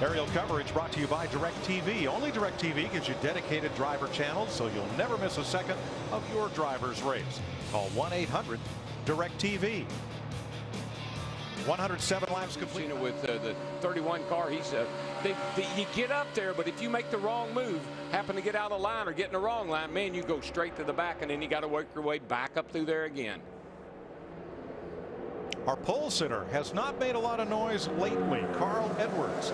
Aerial coverage brought to you by DirecTV. Only DirecTV gives you dedicated driver channels, so you'll never miss a second of your driver's race. Call 1-800-DirecTV. 107 laps complete. With the 31 car, you get up there, but if you make the wrong move, happen to get out of line or get in the wrong line, man, you go straight to the back, and then you got to work your way back up through there again. Our pole sitter has not made a lot of noise lately. Carl Edwards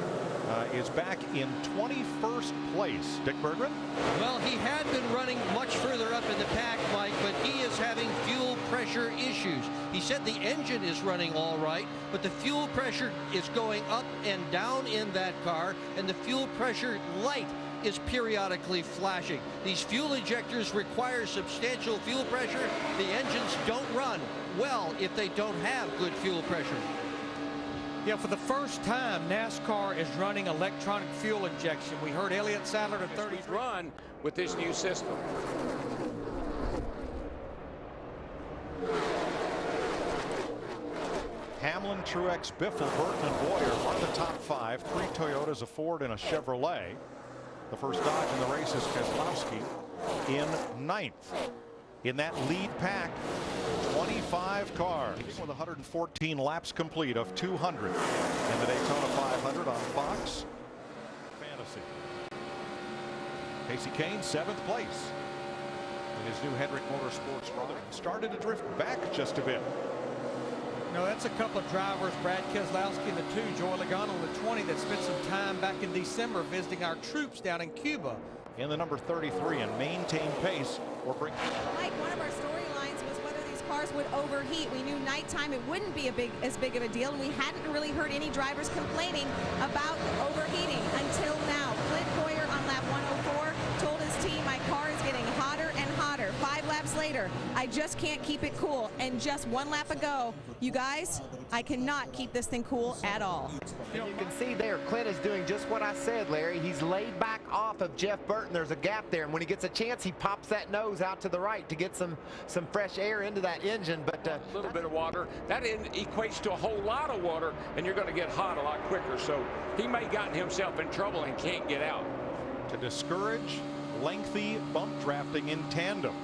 is back in 21st place. Dick Bergman? Well, he had been running much further up in the pack, Mike, but he is having fuel pressure issues. He said the engine is running all right, but the fuel pressure is going up and down in that car, and the fuel pressure light is periodically flashing. These fuel injectors require substantial fuel pressure. The engines don't run well if they don't have good fuel pressure. Yeah, for the first time, NASCAR is running electronic fuel injection. We heard Elliott Sadler to 33. Run with this new system. Hamlin, Truex, Biffle, Burton, and Boyer are the top five. 3 Toyotas, a Ford, and a Chevrolet. The first Dodge in the race is Keselowski in 9th. In that lead pack, 25 cars with 114 laps complete of 200 in the Daytona 500 on Fox Fantasy. Casey Kane, 7th place in his new Hendrick Motorsports ride. Started to drift back just a bit. No, that's a couple of drivers, Brad Keselowski in the 2, Joey Logano in the 20, that spent some time back in December visiting our troops down in Cuba. In the number 33 and maintain pace or bring. Mike, one of our storylines was whether these cars would overheat. We knew nighttime it wouldn't be as big of a deal, and we hadn't really heard any drivers complaining about overheating until now. Clint Boyer on lap 104 told his team, my car is getting hotter and hotter. 5 laps later, I just can't keep it cool. And just 1 lap ago, you guys, I cannot keep this thing cool at all. You can see there, Clint is doing just what I said, Larry. He's laid back off of Jeff Burton. There's a gap there, and when he gets a chance, he pops that nose out to the right to get some fresh air into that engine. But a little bit of water, that equates to a whole lot of water, and you're going to get hot a lot quicker. So he may have gotten himself in trouble and can't get out. To discourage lengthy bump drafting in tandem,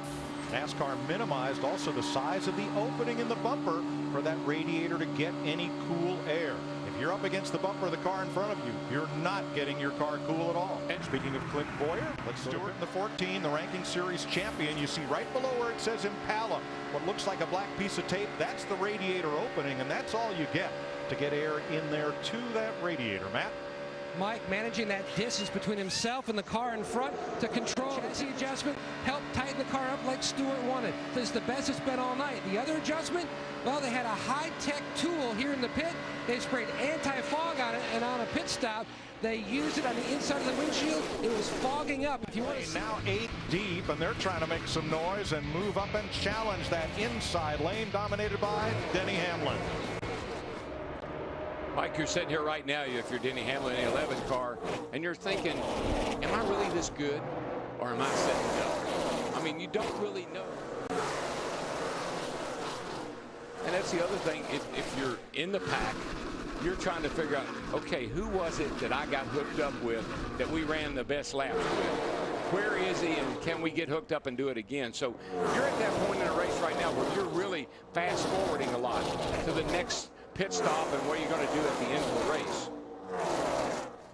NASCAR minimized also the size of the opening in the bumper for that radiator to get any cool air. If you're up against the bumper of the car in front of you, you're not getting your car cool at all. And speaking of Clint Boyer, let's Stewart in the 14, the ranking series champion. You see right below where it says Impala, what looks like a black piece of tape, that's the radiator opening, and that's all you get to get air in there to that radiator. Matt? Mike managing that distance between himself and the car in front to control the adjustment, help tighten the car up like Stewart wanted. This is the best it's been all night. The other adjustment, well, they had a high-tech tool here in the pit. They sprayed anti-fog on it, and on a pit stop, they used it on the inside of the windshield. It was fogging up. If you want to now 8 deep, and they're trying to make some noise and move up and challenge that inside lane dominated by Denny Hamlin. Mike, you're sitting here right now, if you're Denny Hamlin in the 11 car, and you're thinking, am I really this good, or am I sitting dull? I mean, you don't really know. And that's the other thing, if you're in the pack, you're trying to figure out, okay, who was it that I got hooked up with that we ran the best laps with? Where is he, and can we get hooked up and do it again? So you're at that point in a race right now where you're really fast forwarding a lot to the next pit stop and what you're going to do at the end of the race.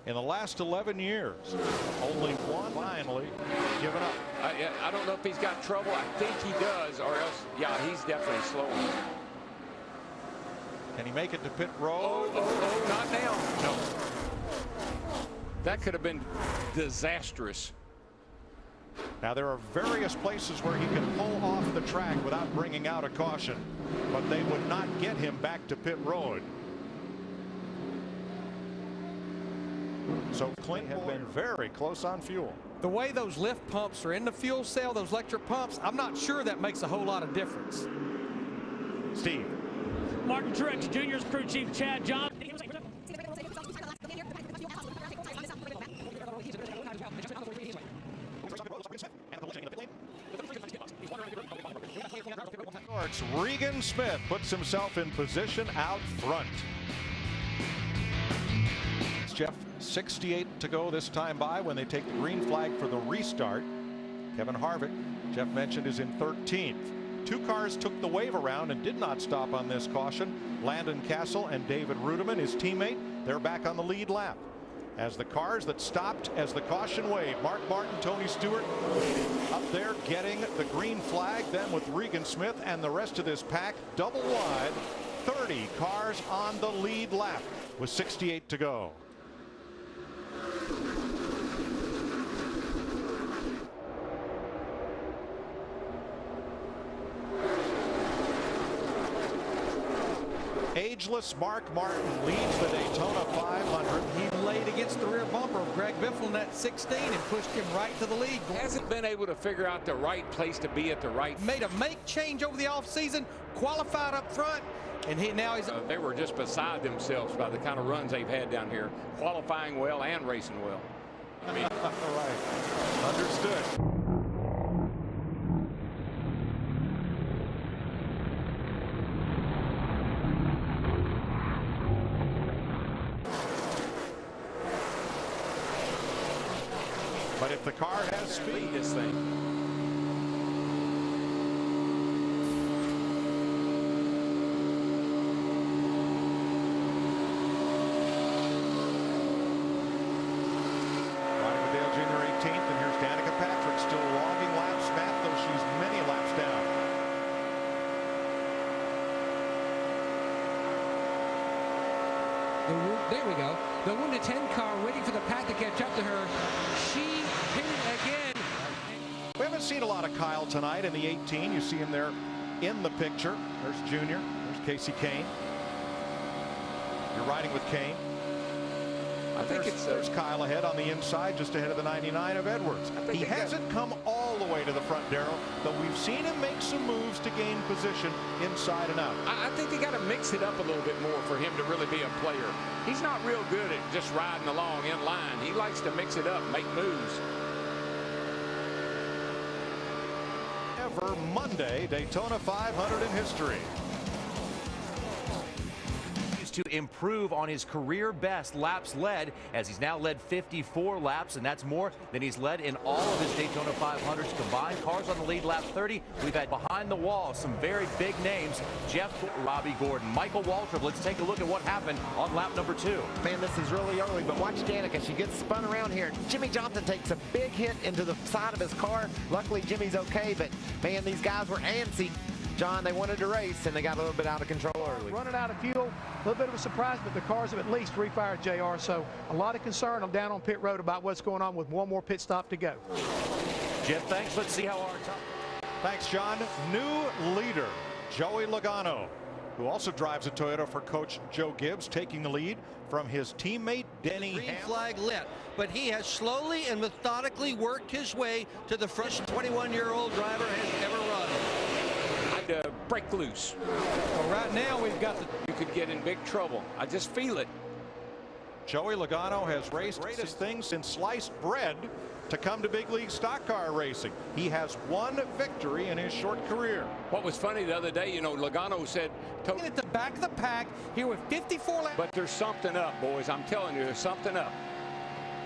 In the last 11 years, only one finally given up. I don't know if he's got trouble. I think he does, or else, yeah, he's definitely slowing. Can he make it to pit road? Oh, not now. No. That could have been disastrous. Now, there are various places where he can pull off the track without bringing out a caution, but they would not get him back to pit road. So Clint has been very close on fuel. The way those lift pumps are in the fuel cell, those electric pumps, I'm not sure that makes a whole lot of difference. Steve. Martin Truex Jr.'s crew chief Chad John. Regan Smith puts himself in position out front. Jeff. 68 to go this time by when they take the green flag for the restart. Kevin Harvick, Jeff mentioned, is in 13th. Two cars took the wave around and did not stop on this caution. Landon Castle and David Rudiman, his teammate, they're back on the lead lap. As the cars that stopped as the caution wave, Mark Martin, Tony Stewart up there getting the green flag, then with Regan Smith and the rest of this pack double wide. 30 cars on the lead lap with 68 to go. Ageless Mark Martin leads the Daytona 500. He laid against the rear bumper of Greg Biffle in that 16 and pushed him right to the lead. Hasn't been able to figure out the right place to be at the right. Made a make change over the offseason, qualified up front, and now he's. They were just beside themselves by the kind of runs they've had down here, qualifying well and racing well. I mean, right. Understood. But if the car has speed, this thing. Riding with Dale Jr. 18th, and here's Danica Patrick still logging laps, Matt, though she's many laps down. There we go. The 1 to 10 car waiting for the pack to catch up to her. She hit it again. We haven't seen a lot of Kyle tonight in the 18. You see him there in the picture. There's Junior. There's Casey Kane. You're riding with Kane. I think there's Kyle ahead on the inside, just ahead of the 99 of Edwards. He hasn't come all the way to the front, Darrell, though we've seen him make some moves to gain position inside and out. I think they got to mix it up a little bit more for him to really be a player. He's not real good at just riding along in line. He likes to mix it up, make moves. Ever Monday Daytona 500 in history. To improve on his career best laps led, as he's now led 54 laps, and that's more than he's led in all of his Daytona 500s combined. Cars on the lead lap 30. We've had behind the wall some very big names. Jeff, Robbie Gordon, Michael Waltrip. Let's take a look at what happened on lap number 2. Man, this is really early, but watch Danica. She gets spun around here. Jimmy Johnson takes a big hit into the side of his car. Luckily, Jimmy's okay, but man, these guys were antsy. John, they wanted to race, and they got a little bit out of control early. Running out of fuel, a little bit of a surprise, but the cars have at least refired, JR. So a lot of concern. I'm down on pit road about what's going on with one more pit stop to go. Jeff, thanks. Let's see how our top. Thanks, John. New leader, Joey Logano, who also drives a Toyota for Coach Joe Gibbs, taking the lead from his teammate Denny Green Hamlin. flag lit, but he has slowly and methodically worked his way to the first 21-year-old driver has ever run. Break loose. Well, right now we've got You could get in big trouble. I just feel it. Joey Logano has raced greatest thing since sliced bread to come to big league stock car racing. He has one victory in his short career. What was funny the other day, you know, Logano said at the back of the pack here with 54 laps. But there's something up, boys. I'm telling you, there's something up.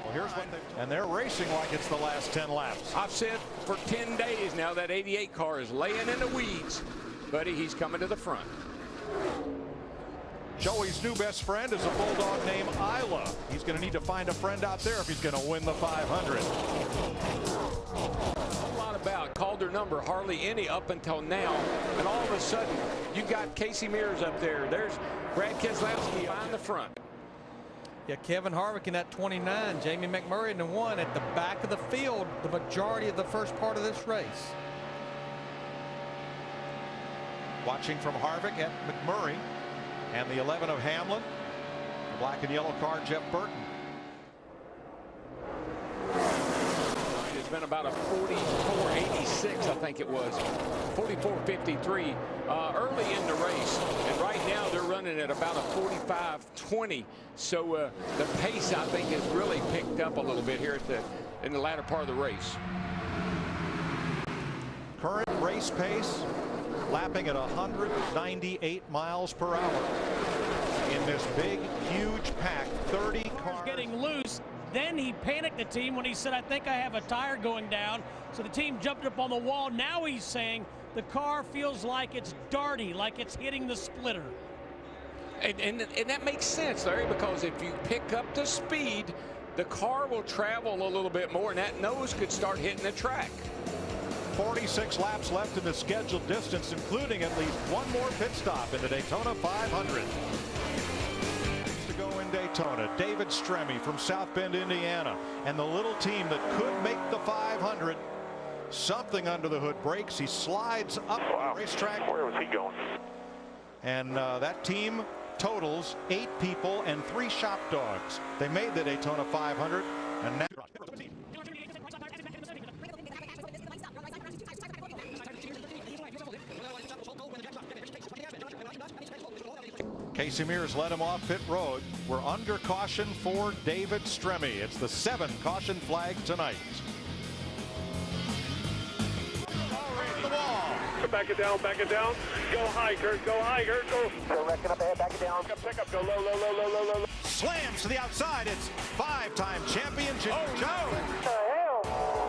Well, here's what and they're racing like it's the last 10 laps. I've said for 10 days now that 88 car is laying in the weeds. Buddy, he's coming to the front. Joey's new best friend is a bulldog named Isla. He's going to need to find a friend out there if he's going to win the 500. A lot about called her number, hardly any up until now, and all of a sudden you got Casey Mears up there. There's Brad Keselowski on the front. Yeah, Kevin Harvick in that 29, Jamie McMurray in the 1 at the back of the field the majority of the first part of this race. Watching from Harvick at McMurray and the 11 of Hamlin. The black and yellow car, Jeff Burton. It's been about a 44.86, I think it was. 44.53 early in the race. And right now they're running at about a 45.20. So the pace, I think, has really picked up a little bit here in the latter part of the race. Current race pace, lapping at 198 miles per hour in this big, huge pack. 30 cars. Getting Then he panicked the team when he said, I think I have a tire going down. So the team jumped up on the wall. Now he's saying the car feels like it's darty, like it's hitting the splitter. And that makes sense, Larry, because if you pick up the speed, the car will travel a little bit more, and that nose could start hitting the track. 46 laps left in the scheduled distance, including at least one more pit stop in the Daytona 500. To go in Daytona, David Stremme from South Bend, Indiana, and the little team that could make the 500. Something under the hood breaks. He slides up the racetrack. Where was he going? And that team totals 8 people and 3 shop dogs. They made the Daytona 500, and now Casey Mears led him off pit road. We're under caution for David Stremme. It's the 7th caution flag tonight. The wall. Back it down, back it down. Go high, Kurt, go high, Kurt, go. Go wrecking up ahead, back it down. Pick up, go low, low, low, low, low, low. Slams to the outside. It's 5-time champion Jimmy Jones. What the hell?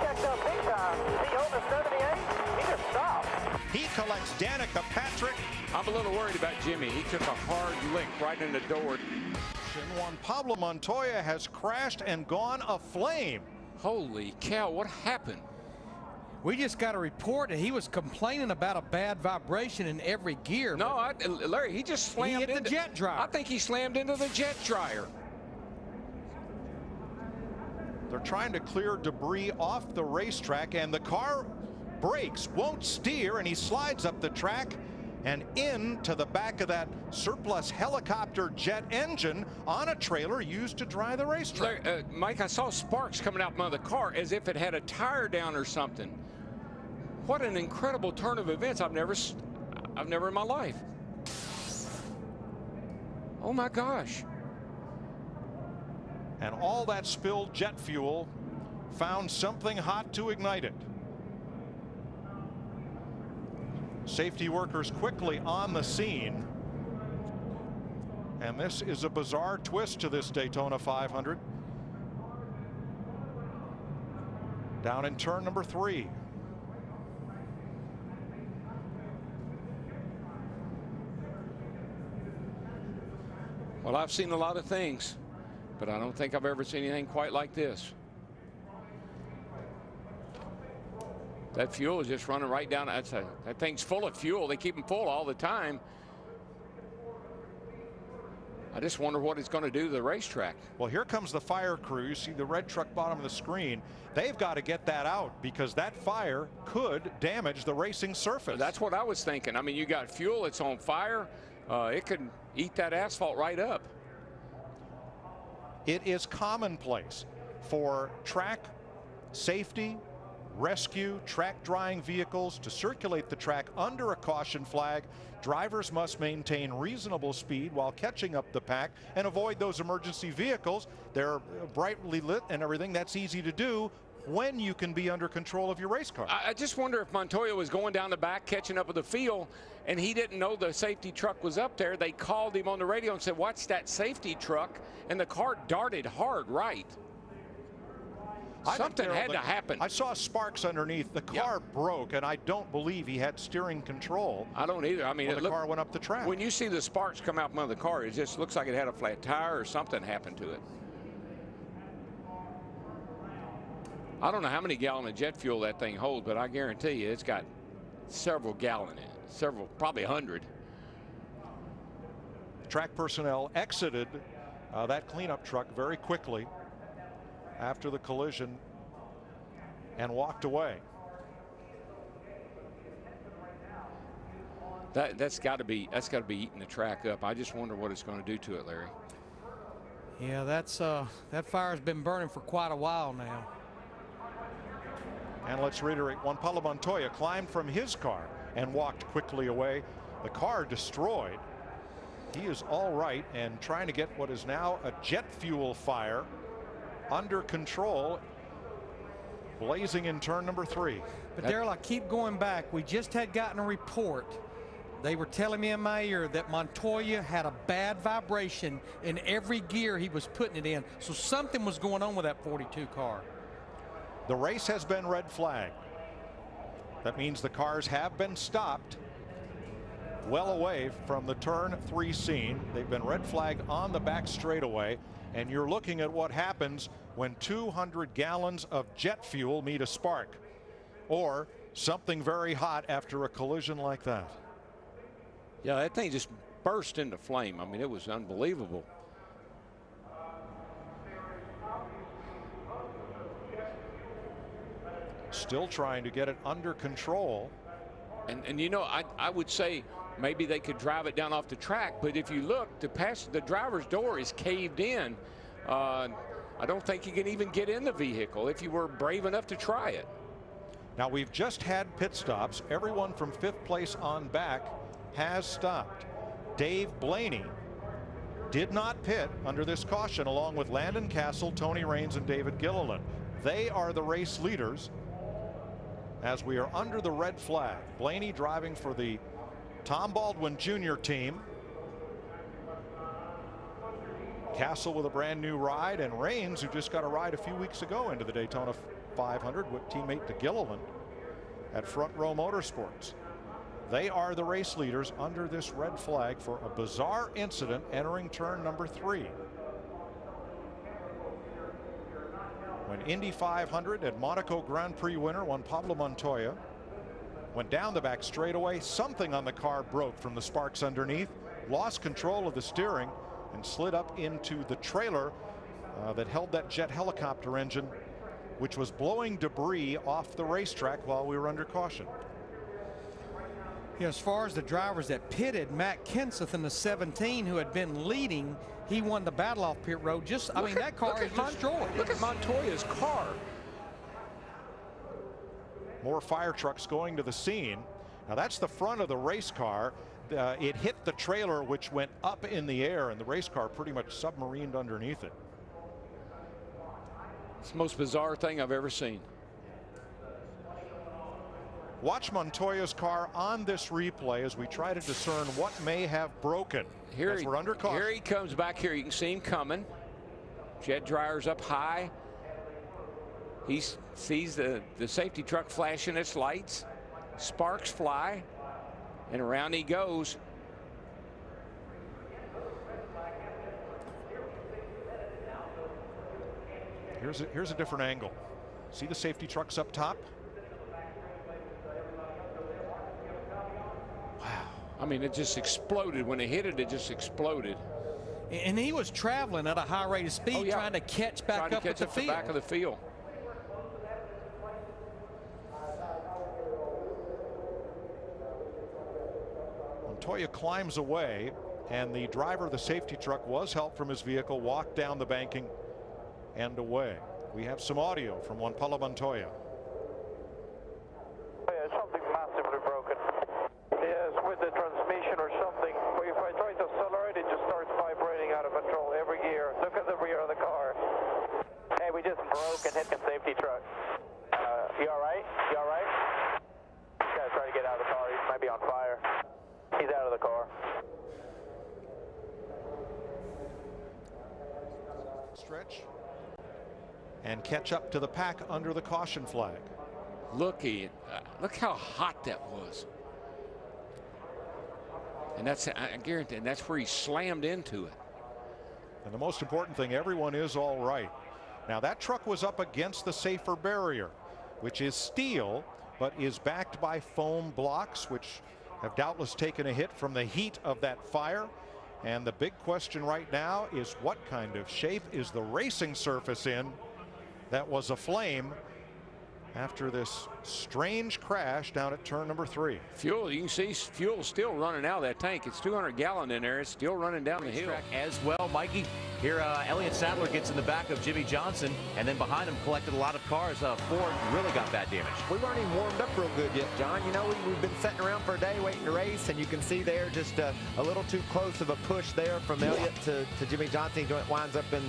Checked up big time. Is he holding 78? He just stopped. He collects Danica Patrick. I'm a little worried about Jimmy. He took a hard lick right in the door. Juan Pablo Montoya has crashed and gone aflame. Holy cow, what happened? We just got a report that he was complaining about a bad vibration in every gear. No, Larry, he just slammed hit into the jet dryer. I think he slammed into the jet dryer. They're trying to clear debris off the racetrack, and the car brakes, won't steer, and he slides up the track and into the back of that surplus helicopter jet engine on a trailer used to dry the racetrack. Larry, Mike, I saw sparks coming out from the car as if it had a tire down or something. What an incredible turn of events. I've never in my life. Oh my gosh. And all that spilled jet fuel found something hot to ignite it. Safety workers quickly on the scene. And this is a bizarre twist to this Daytona 500. Down in turn number 3. Well, I've seen a lot of things, but I don't think I've ever seen anything quite like this. That fuel is just running right down. That thing's full of fuel. They keep them full all the time. I just wonder what it's going to do to the racetrack. Well, here comes the fire crew. You see the red truck bottom of the screen. They've got to get that out because that fire could damage the racing surface. That's what I was thinking. I mean, you got fuel, it's on fire. It could eat that asphalt right up. It is commonplace for track safety, rescue, track drying vehicles to circulate the track under a caution flag. Drivers must maintain reasonable speed while catching up the pack and avoid those emergency vehicles. They're brightly lit and everything. That's easy to do when you can be under control of your race car. I just wonder if Montoya was going down the back catching up with the field and he didn't know the safety truck was up there. They called him on the radio and said, watch that safety truck, and the car darted hard right. Something had to happen. I saw sparks underneath. The car broke, and I don't believe he had steering control. I don't either. I mean, the car went up the track. When you see the sparks come out from the car, it just looks like it had a flat tire or something happened to it. I don't know how many gallons of jet fuel that thing holds, but I guarantee you it's got several gallons in it. Several, probably 100. Track personnel exited that cleanup truck very quickly after the collision and walked away. That's got to be eating the track up. I just wonder what it's going to do to it, Larry. Yeah, that fire's been burning for quite a while now. And let's reiterate, Juan Pablo Montoya climbed from his car and walked quickly away. The car destroyed. He is all right and trying to get what is now a jet fuel fire under control, blazing in turn number 3. But Darrell, I keep going back. We just had gotten a report They were telling me in my ear that Montoya had a bad vibration in every gear he was putting it in. So something was going on with that 42 car. The race has been red flagged. That means the cars have been stopped well away from the turn 3 scene. They've been red flagged on the back straightaway, and you're looking at what happens when 200 gallons of jet fuel meet a spark or something very hot after a collision like that. Yeah, that thing just burst into flame. I mean, it was unbelievable. Still trying to get it under control. And you know, I would say maybe they could drive it down off the track, but if you look, the driver's door is caved in. I don't think you can even get in the vehicle if you were brave enough to try it. Now, we've just had pit stops. Everyone from 5th place on back has stopped. Dave Blaney did not pit under this caution, along with Landon Castle, Tony Raines, and David Gilliland. They are the race leaders as we are under the red flag. Blaney driving for the Tom Baldwin Jr. team. Castle with a brand new ride, and Raines, who just got a ride a few weeks ago into the Daytona 500 with teammate to Gilliland at Front Row Motorsports. They are the race leaders under this red flag for a bizarre incident entering turn number 3. When Indy 500 and Monaco Grand Prix winner Juan Pablo Montoya went down the back straightaway, something on the car broke from the sparks underneath, lost control of the steering, and slid up into the trailer that held that jet helicopter engine, which was blowing debris off the racetrack while we were under caution. Yeah, as far as the drivers that pitted, Matt Kenseth in the 17, who had been leading, he won the battle off pit road. I mean, that car is destroyed. Look at Montoya's car. More fire trucks going to the scene. Now, that's the front of the race car. It hit the trailer, which went up in the air, and the race car pretty much submarined underneath it. It's the most bizarre thing I've ever seen. Watch Montoya's car on this replay as we try to discern what may have broken. We're under caution. Here he comes back here. You can see him coming. Jet dryer's up high. He sees the safety truck flashing its lights. Sparks fly, and around he goes. Here's a different angle. See the safety trucks up top? Wow. I mean, it just exploded. When it hit it, it just exploded. And he was traveling at a high rate of speed, trying to catch back up at the field. Back of the field. Montoya climbs away, and the driver of the safety truck was helped from his vehicle, walked down the banking and away. We have some audio from Juan Pablo Montoya. Yeah, something massively broken. Yes, with the transmission or something. If I try to accelerate, it just starts vibrating out of control every gear. Look at the rear of the car. Hey, we just broke and hit the safety truck. You all right? You all right? This guy's trying to get out of the car. He might be on fire. He's out of the car. Stretch and catch up to the pack under the caution flag. Look how hot that was. And that's, I guarantee, and that's where he slammed into it. And the most important thing, everyone is all right. Now, that truck was up against the safer barrier, which is steel, but is backed by foam blocks, which have doubtless taken a hit from the heat of that fire. And the big question right now is, what kind of shape is the racing surface in that was aflame after this strange crash down at turn number 3? Fuel, you can see fuel still running out of that tank. It's 200 gallon in there. It's still running down the hill. As well, Mikey. Here, Elliott Sadler gets in the back of Jimmy Johnson, and then behind him collected a lot of cars. Ford really got bad damage. We weren't even warmed up real good yet, John. You know, we've been sitting around for a day waiting to race, and you can see there just a little too close of a push there from Elliott to Jimmy Johnson. It winds up in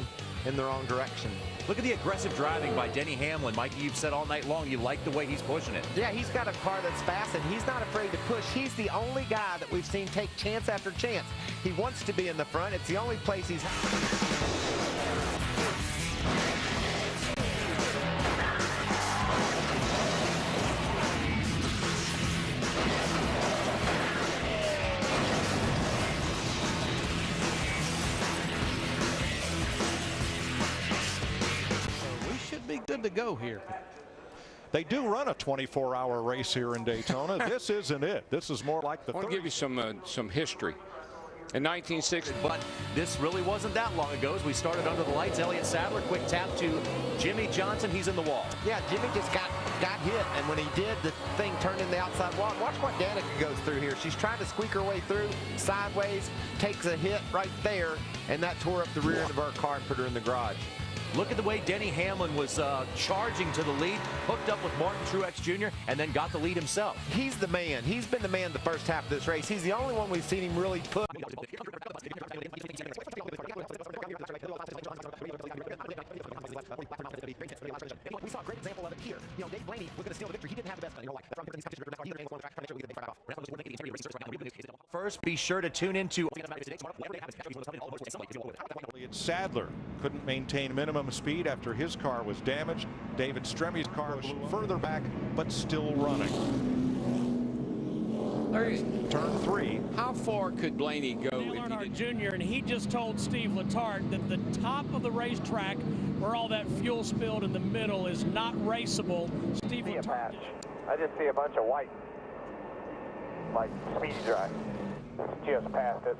the wrong direction. Look at the aggressive driving by Denny Hamlin. Mikey, you've said all night long you like the way he's pushing it. Yeah, he's got a car that's fast, and he's not afraid to push. He's the only guy that we've seen take chance after chance. He wants to be in the front. It's the only place he's... Be good to go here. They do run a 24-hour race here in Daytona. This isn't it. This is more like the. I want to give you some history. In 1960, but this really wasn't that long ago. As we started under the lights, Elliott Sadler, quick tap to Jimmy Johnson. He's in the wall. Yeah, Jimmy just got hit, and when he did, the thing turned in the outside wall. Watch what Danica goes through here. She's trying to squeak her way through sideways, takes a hit right there, and that tore up the rear end of our car and put her in the garage. Look at the way Denny Hamlin was charging to the lead, hooked up with Martin Truex Jr., and then got the lead himself. He's the man. He's been the man the first half of this race. He's the only one we've seen him really put. We saw a great example of it here. You know, Dave Blaney was going to steal the victory. He didn't have the best. First, be sure to tune into. Sadler couldn't maintain minimum speed after his car was damaged. David Stremmy's car was further back, but still running. Larry, turn 3. How far could Blaney go? Dale Earnhardt Jr. and he just told Steve Letarte that the top of the racetrack, where all that fuel spilled in the middle, is not raceable. Steve Letarte. I just see a bunch of white, like speed dry. Just past it.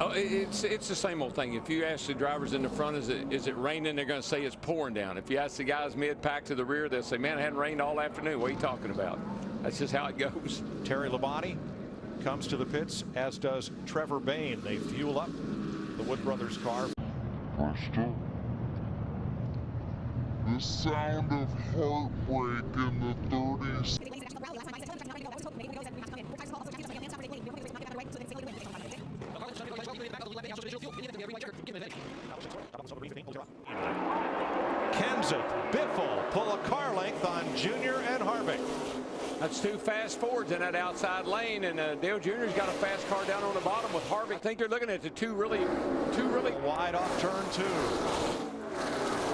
Oh, it's the same old thing. If you ask the drivers in the front, is it raining? They're going to say it's pouring down. If you ask the guys mid-pack to the rear, they'll say, man, it hadn't rained all afternoon. What are you talking about? That's just how it goes. Terry Labonte comes to the pits, as does Trevor Bayne. They fuel up the Wood Brothers car. The sound of heartbreak in the 30s. Kenseth, Biffle pull a car length on Junior and Harvick. That's two fast Fords in that outside lane, and Dale Jr.'s got a fast car down on the bottom with Harvick. I think they're looking at the two really wide off turn 2.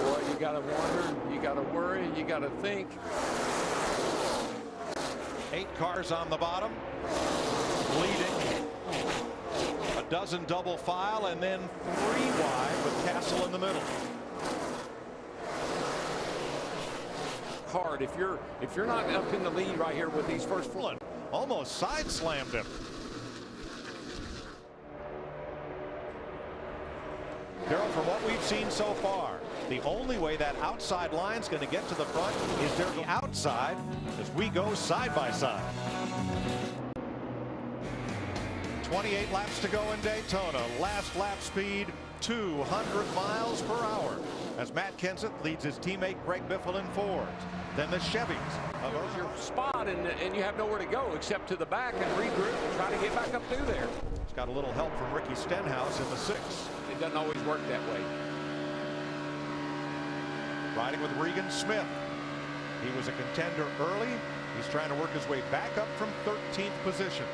Boy, you got to wonder, you got to worry, you got to think. 8 cars on the bottom, leading. A dozen double file, and then 3 wide with Castle in the middle. Hard if you're not up in the lead right here with these first 4. Almost side slammed him. Darrell, from what we've seen so far, the only way that outside line's going to get to the front is there the outside as we go side by side. 28 laps to go in Daytona. Last lap speed 200 miles per hour as Matt Kenseth leads his teammate Greg Biffle in Fords. Then the Chevys. There's your spot, and you have nowhere to go except to the back and regroup and try to get back up through there. He's got a little help from Ricky Stenhouse in the 6. It doesn't always work that way. Riding with Regan Smith. He was a contender early. He's trying to work his way back up from 13th position.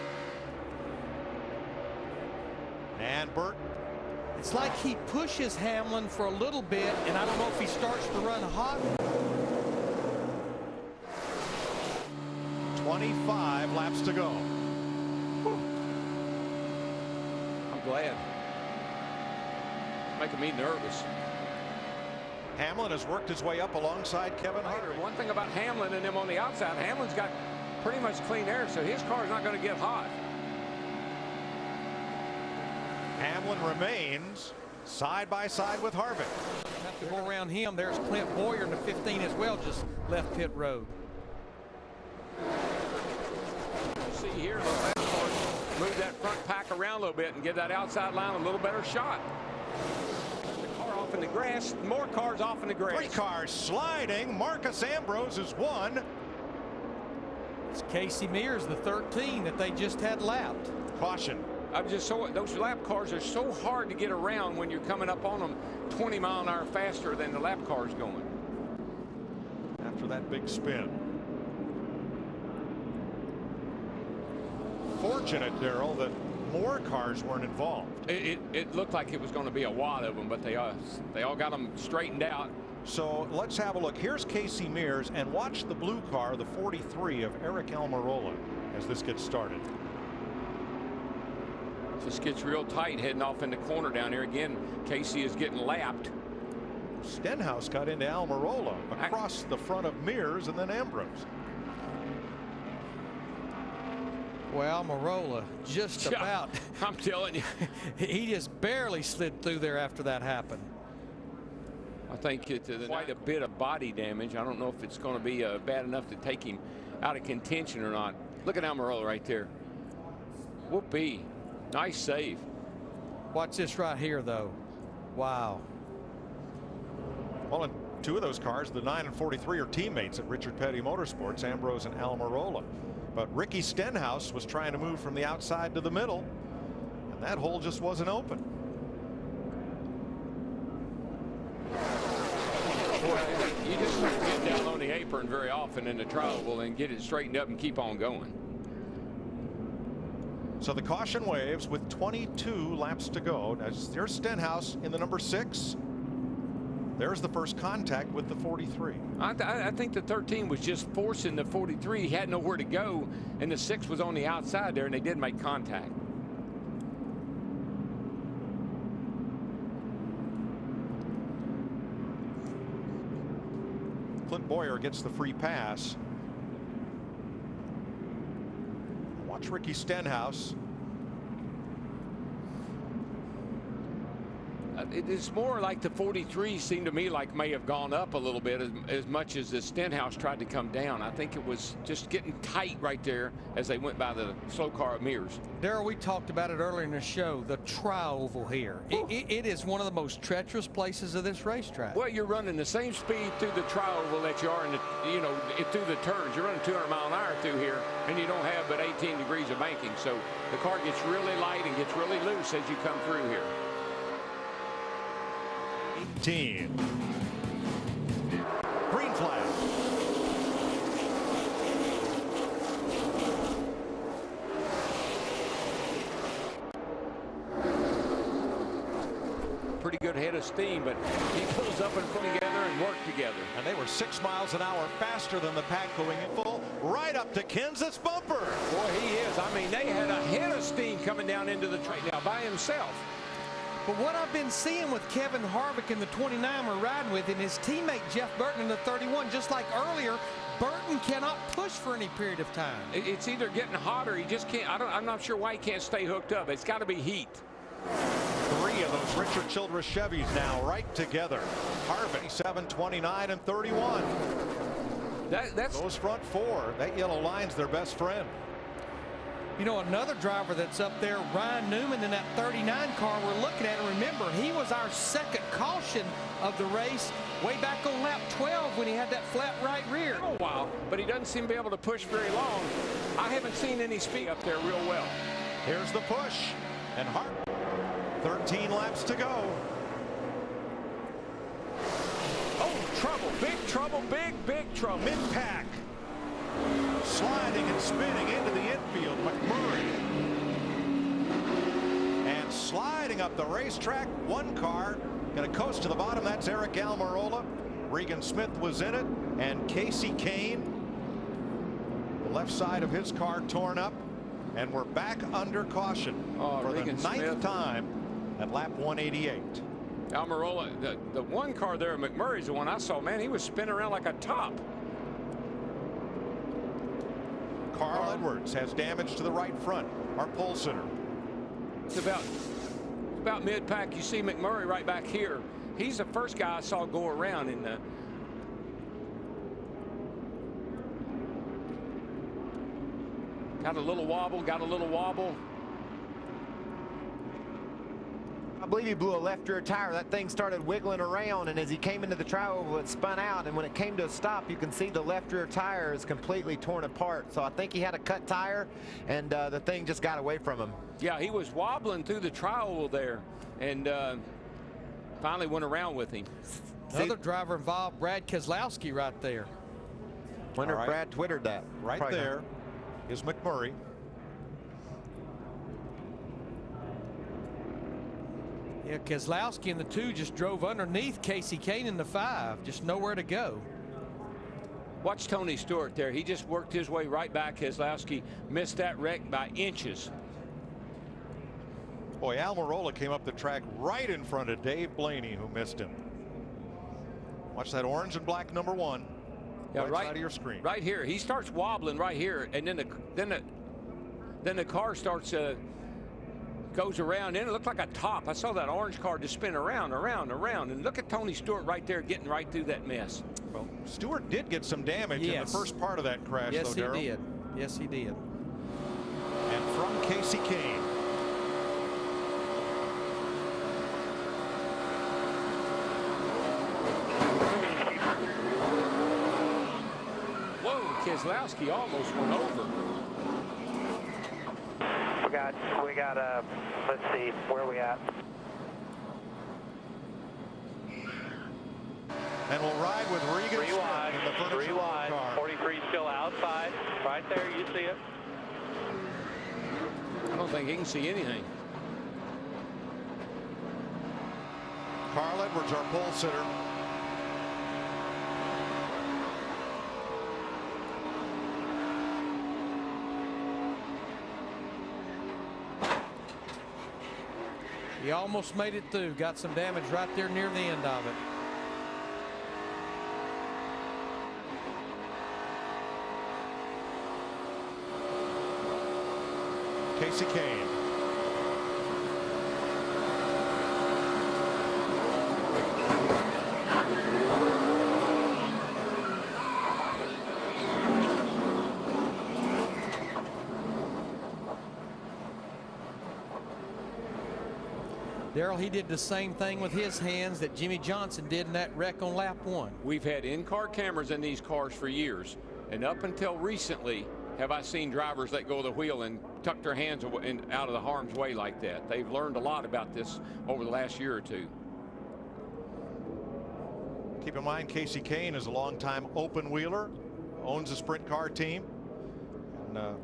And Burt. It's like he pushes Hamlin for a little bit, and I don't know if he starts to run hot. 25 laps to go. I'm glad. Making me nervous. Hamlin has worked his way up alongside Kevin Harvick. One thing about Hamlin and them on the outside, Hamlin's got pretty much clean air, so his car's not going to get hot. Hamlin remains side by side with Harvick. Have to go around him. There's Clint Boyer in the 15 as well, just left pit road. See here, the last part. move that front pack around a little bit and give that outside line a little better shot. The car off in the grass, more cars off in the grass. 3 cars sliding. Marcus Ambrose is 1. It's Casey Mears, the 13 that they just had lapped. Caution. I'm just so those lap cars are so hard to get around when you're coming up on them 20 mile an hour faster than the lap cars going. After that big spin. Fortunate, Darrell, that more cars weren't involved. It looked like it was going to be a wad of them, but they all got them straightened out. So let's have a look. Here's Casey Mears, and watch the blue car, the 43 of Eric Almirola, as this gets started. Just gets real tight heading off in the corner down here. Again, Casey is getting lapped. Stenhouse got into Almirola across the front of Mears and then Ambrose. Well, Almirola just about. I'm telling you. He just barely slid through there after that happened. I think it's quite a bit of body damage. I don't know if it's going to be bad enough to take him out of contention or not. Look at Almirola right there. Whoopee. Nice save. Watch this right here, though. Wow. Well, in 2 of those cars, the 9 and 43 are teammates at Richard Petty Motorsports, Ambrose and Almirola. But Ricky Stenhouse was trying to move from the outside to the middle, and that hole just wasn't open. You just don't get down on the apron very often in the trial and get it straightened up and keep on going. So the caution waves with 22 laps to go. There's Stenhouse in the number 6. There's the first contact with the 43. I think the 13 was just forcing the 43. He had nowhere to go, and the 6 was on the outside there, and they did make contact. Clint Boyer gets the free pass. Watch Ricky Stenhouse. It's more like the 43 seemed to me like may have gone up a little bit as much as the Stenhouse tried to come down. I think it was just getting tight right there as they went by the slow car of Mears. Darrell, we talked about it earlier in the show, the tri-oval here. It is one of the most treacherous places of this racetrack. Well, you're running the same speed through the tri-oval that you are in the, through the turns. You're running 200 mile an hour through here, and you don't have but 18 degrees of banking. So the car gets really light and gets really loose as you come through here. 18. Green flag. Pretty good head of steam, but he pulls up and put together and work together. And they were 6 miles an hour faster than the pack going in full right up to Kansas bumper. Boy, he is. I mean, they had a head of steam coming down into the track now by himself. But what I've been seeing with Kevin Harvick in the 29 we're riding with and his teammate Jeff Burton in the 31, just like earlier, Burton cannot push for any period of time. It's either getting hot or he just can't. I'm not sure why he can't stay hooked up. It's got to be heat. 3 of those Richard Childress Chevys now right together. Harvick 7, 29, and 31. That's those front 4. That yellow line's their best friend. You know, another driver that's up there, Ryan Newman, in that 39 car we're looking at. And remember, he was our second caution of the race way back on lap 12 when he had that flat right rear. Oh, wow, but he doesn't seem to be able to push very long. I haven't seen any speed up there real well. Here's the push, and Harvick, 13 laps to go. Oh, trouble, big trouble. Mid-pack. Sliding and spinning into the infield, McMurray. And sliding up the racetrack, 1 car going to coast to the bottom. That's Eric Almirola. Regan Smith was in it, and Casey Kane. The left side of his car torn up, and we're back under caution for Regan the 9th Smith. time at lap 188. Almirola, the 1 car there, McMurray's the one I saw. Man, he was spinning around like a top. Carl Edwards has damage to the right front. Our pole sitter. It's about mid-pack. You see McMurray right back here. He's the first guy I saw go around in the. Got a little wobble. I believe he blew a left rear tire. That thing started wiggling around, and as he came into the tri-oval, it spun out, and when it came to a stop, you can see the left rear tire is completely torn apart. So I think he had a cut tire, and the thing just got away from him. Yeah, he was wobbling through the tri-oval there, and finally went around with him. Another driver involved, Brad Keselowski, right there. Wonder if Brad twittered that. Right Probably there is McMurray. Yeah, Keselowski and the 2 just drove underneath Casey Kane in the 5. Just nowhere to go. Watch Tony Stewart there. He just worked his way right back. Keselowski missed that wreck by inches. Boy, Almirola came up the track right in front of Dave Blaney, who missed him. Watch that orange and black number 1. Yeah, right side of your screen. Right here. He starts wobbling right here, and then the car starts goes around, and it looked like a top. I saw that orange car just spin around, and look at Tony Stewart right there getting right through that mess. Well, Stewart did get some damage in the first part of that crash, yes, though, Darrell. He did. Yes, he did. And from Casey Kane. Whoa, Keselowski almost went over. We got let's see, where are we at? And we'll ride with Regan 3 wide, in the furniture 3 wide, car. 43 still outside, right there, you see it. I don't think he can see anything. Carl Edwards, our pole sitter. He almost made it through. Got some damage right there near the end of it. Casey Kane. Darrell, he did the same thing with his hands that Jimmy Johnson did in that wreck on lap 1. We've had in-car cameras in these cars for years, and up until recently have I seen drivers let go of the wheel and tuck their hands out of the harm's way like that. They've learned a lot about this over the last year or 2. Keep in mind, Casey Kane is a longtime open wheeler, owns a sprint car team, and a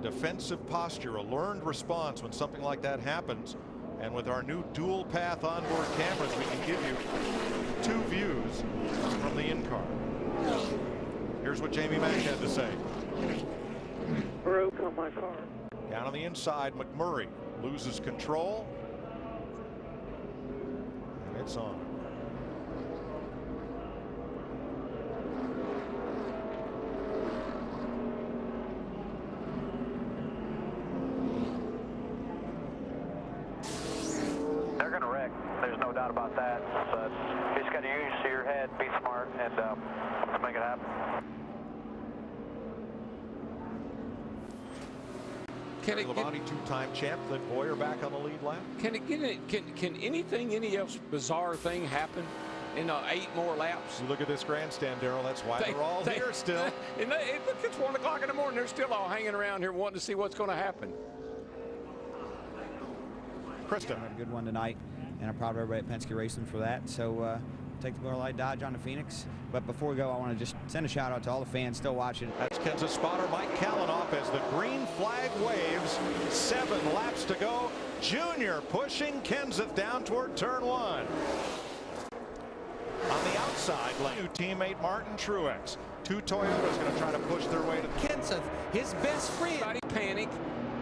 defensive posture, a learned response when something like that happens. And with our new dual path onboard cameras, we can give you 2 views from the in-car. Here's what Jamie Mack had to say. Broke on my car. Down on the inside, McMurray loses control. And it's on. They're going to wreck. There's no doubt about that. But you just got to use your head, be smart, and make it happen. Labonte, 2-time champ, Clint Boyer back on the lead lap. Can any else bizarre thing happen in 8 more laps? You look at this grandstand, Darrell. That's why they're all here still. And look, it's 1 o'clock in the morning. They're still all hanging around here wanting to see what's going to happen. Krista. Had a good one tonight, and I'm proud of everybody at Penske Racing for that. So take the Miller Lite Dodge on to Phoenix. But before we go, I want to just send a shout out to all the fans still watching. That's Kansas spotter Mike Kalanoff as the green flag waves. 7 laps to go. Junior pushing Kenseth down toward turn 1. On the outside lane, new teammate Martin Truex. 2 Toyotas going to try to push their way to Kenseth, his best friend. Everybody panic,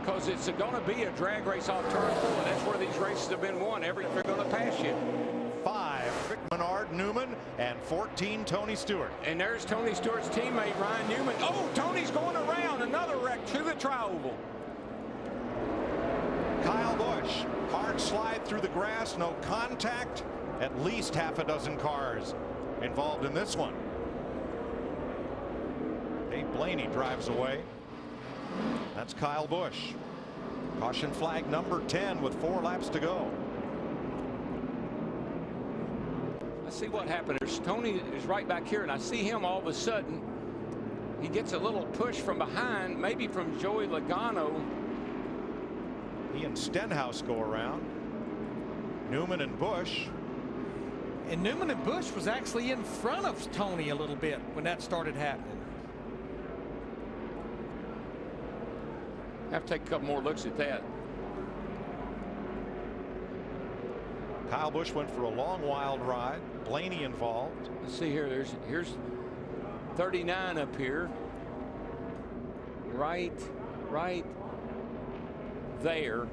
because it's going to be a drag race off turn 4. That's where these races have been won. They're going to pass you. 5, Rick Menard Newman, and 14, Tony Stewart. And there's Tony Stewart's teammate, Ryan Newman. Oh, Tony's going around. Another wreck to the tri-oval. Kyle Busch, hard slide through the grass, no contact. At least half a dozen cars involved in this one. Dave Blaney drives away. That's Kyle Busch. Caution flag number 10 with 4 laps to go. I see what happened. There's Tony is right back here, and I see him all of a sudden. He gets a little push from behind, maybe from Joey Logano. He and Stenhouse go around. Newman and Busch. And Newman and Busch was actually in front of Tony a little bit when that started happening. Have to take a couple more looks at that. Kyle Busch went for a long wild ride. Blaney involved. Let's see here. Here's 39 up here. Right there.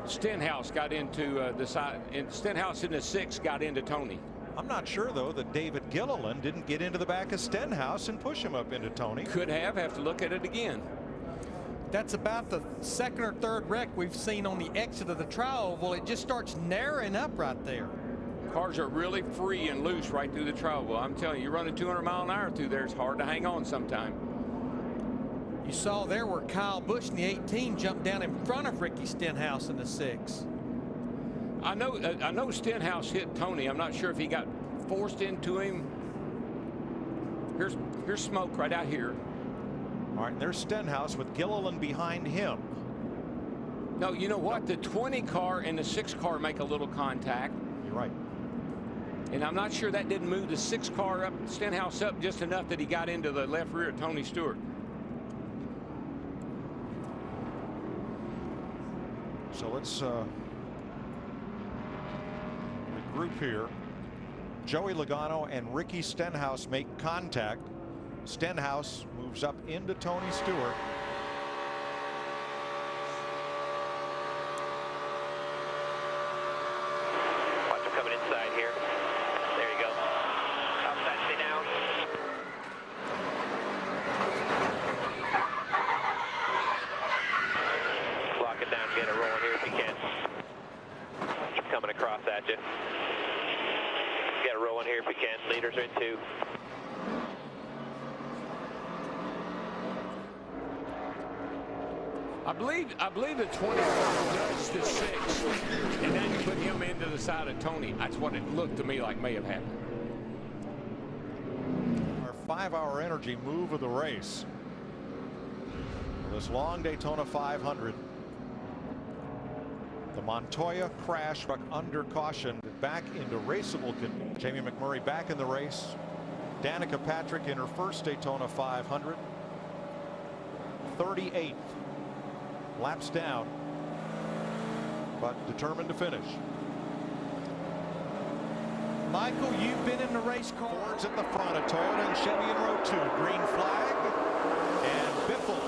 Stenhouse got into the side, and Stenhouse in the 6 got into Tony. I'm not sure though that David Gilliland didn't get into the back of Stenhouse and push him up into Tony. Could have to look at it again. That's about the 2nd or 3rd wreck we've seen on the exit of the tri-oval. It just starts narrowing up right there. Cars are really free and loose right through the tri-oval. I'm telling you, you're running 200 mile an hour through there. It's hard to hang on sometime. You saw there where Kyle Busch in the 18 jumped down in front of Ricky Stenhouse in the 6. I know Stenhouse hit Tony. I'm not sure if he got forced into him. Here's smoke right out here. All right, and there's Stenhouse with Gilliland behind him. No, you know what? The 20 car and the 6 car make a little contact. You're right. And I'm not sure that didn't move the 6 car up, Stenhouse up just enough that he got into the left rear of Tony Stewart. So let's regroup here. Joey Logano and Ricky Stenhouse make contact. Stenhouse moves up into Tony Stewart. Watch him coming inside here. There you go. Outside, stay down. Lock it down, get it rolling here if you can. Keep coming across at you. Get it rolling here if you can. Leaders are in 2. I believe the 20 does the 6, and then you put him into the side of Tony. That's what it looked to me like may have happened. Our 5-hour energy move of the race. This long Daytona 500. The Montoya crash struck under caution back into raceable condition. Jamie McMurray back in the race. Danica Patrick in her first Daytona 500. 38th. Laps down, but determined to finish. Michael, you've been in the race car. Ford's at the front of Toyota and Chevy in row 2. Green flag. And Biffle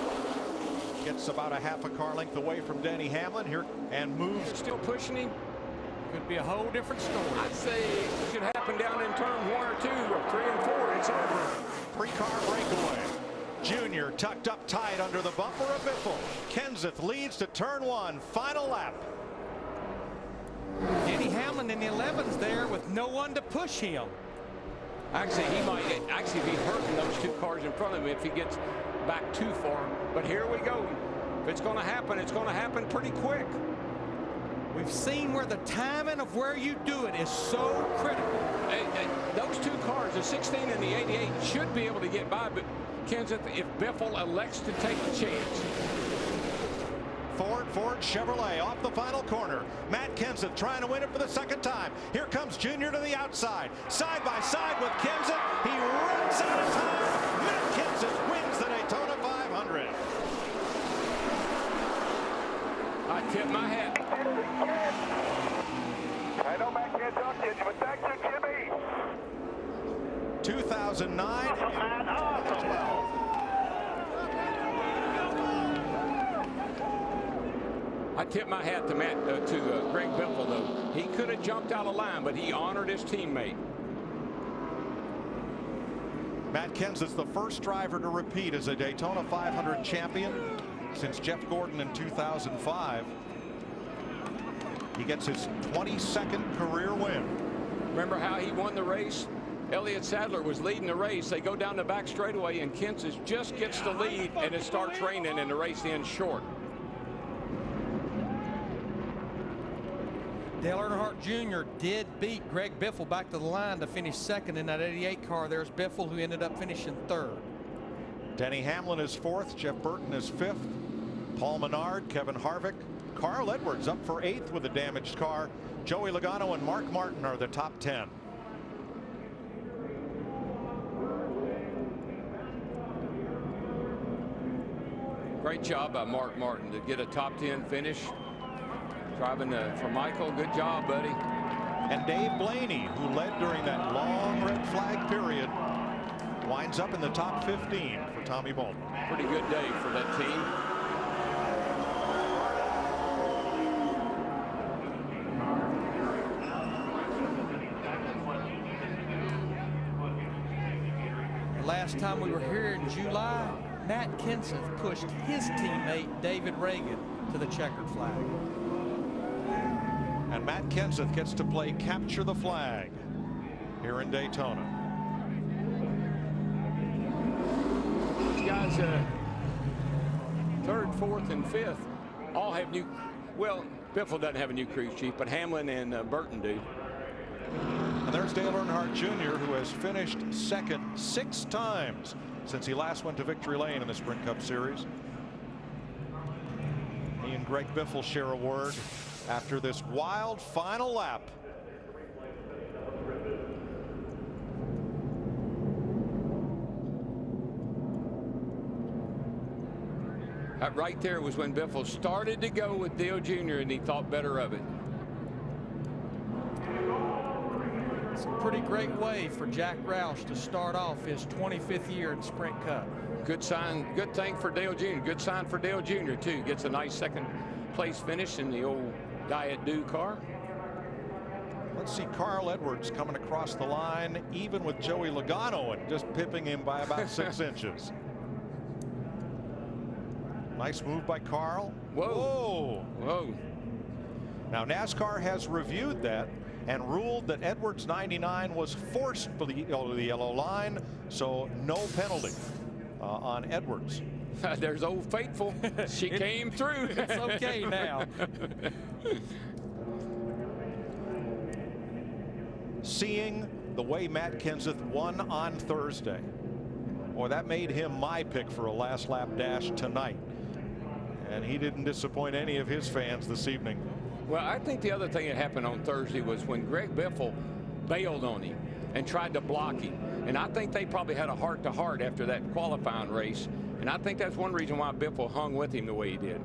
gets about a half a car length away from Denny Hamlin here and moves. Still pushing him. Could be a whole different story. I'd say it should happen down in turn 1 or 2 or 3 and 4. It's over. Three-car breakaway. Junior tucked up tight under the bumper of Biffle. Kenseth leads to turn 1. Final lap. Denny Hamlin in the 11s there with no one to push him. Actually, he might actually be hurting those 2 cars in front of him if he gets back too far. But here we go. If it's going to happen, it's going to happen pretty quick. We've seen where the timing of where you do it is so critical. Those 2 cars, the 16 and the 88, should be able to get by, but Kenseth, if Biffle elects to take a chance. Ford Chevrolet off the final corner. Matt Kenseth trying to win it for the 2nd time. Here comes Junior to the outside. Side by side with Kenseth. He runs out of time. Matt Kenseth wins the Daytona 500. I tip my hat. I know Matt can't talk to you, but back to Jimmy. 2009. I tip my hat to Greg Biffle, though. He could have jumped out of line, but he honored his teammate. Matt Kenseth's the first driver to repeat as a Daytona 500 champion since Jeff Gordon in 2005. He gets his 22nd career win. Remember how he won the race? Elliott Sadler was leading the race. They go down the back straightaway, and Kenseth just gets the lead, and it starts raining, and the race ends short. Dale Earnhardt Jr. did beat Greg Biffle back to the line to finish second in that 88 car. There's Biffle, who ended up finishing third. Denny Hamlin is fourth. Jeff Burton is fifth. Paul Menard, Kevin Harvick, Carl Edwards up for eighth with a damaged car. Joey Logano and Mark Martin are the top 10. Great job by Mark Martin to get a top 10 finish. Driving for Michael. Good job, buddy. And Dave Blaney, who led during that long red flag period, winds up in the top 15 for Tommy Bolton. Pretty good day for that team. The last time we were here in July, Matt Kenseth pushed his teammate David Reagan to the checkered flag. And Matt Kenseth gets to play capture the flag here in Daytona. These guys, third, fourth, and fifth, all have new. Well, Biffle doesn't have a new crew chief, but Hamlin and Burton do. And there's Dale Earnhardt Jr., who has finished second 6 times since he last went to victory lane in the Sprint Cup Series. He and Greg Biffle share a word after this wild final lap. Right there was when Biffle started to go with Dale Jr. and he thought better of it. It's a pretty great way for Jack Roush to start off his 25th year in Sprint Cup. Good sign, good thing for Dale Jr. Good sign for Dale Jr. too. Gets a nice second place finish in the old Diet Dew car. Let's see Carl Edwards coming across the line, even with Joey Logano, and just pipping him by about 6 inches. Nice move by Carl. Whoa. Whoa. Now NASCAR has reviewed that and ruled that Edwards 99 was forced to the yellow line, so no penalty on Edwards. There's Old Faithful. She came through. It's okay now. Seeing the way Matt Kenseth won on Thursday, boy, that made him my pick for a last lap dash tonight. And he didn't disappoint any of his fans this evening. Well, I think the other thing that happened on Thursday was when Greg Biffle bailed on him and tried to block him. And I think they probably had a heart-to-heart after that qualifying race. And I think that's one reason why Biffle hung with him the way he did.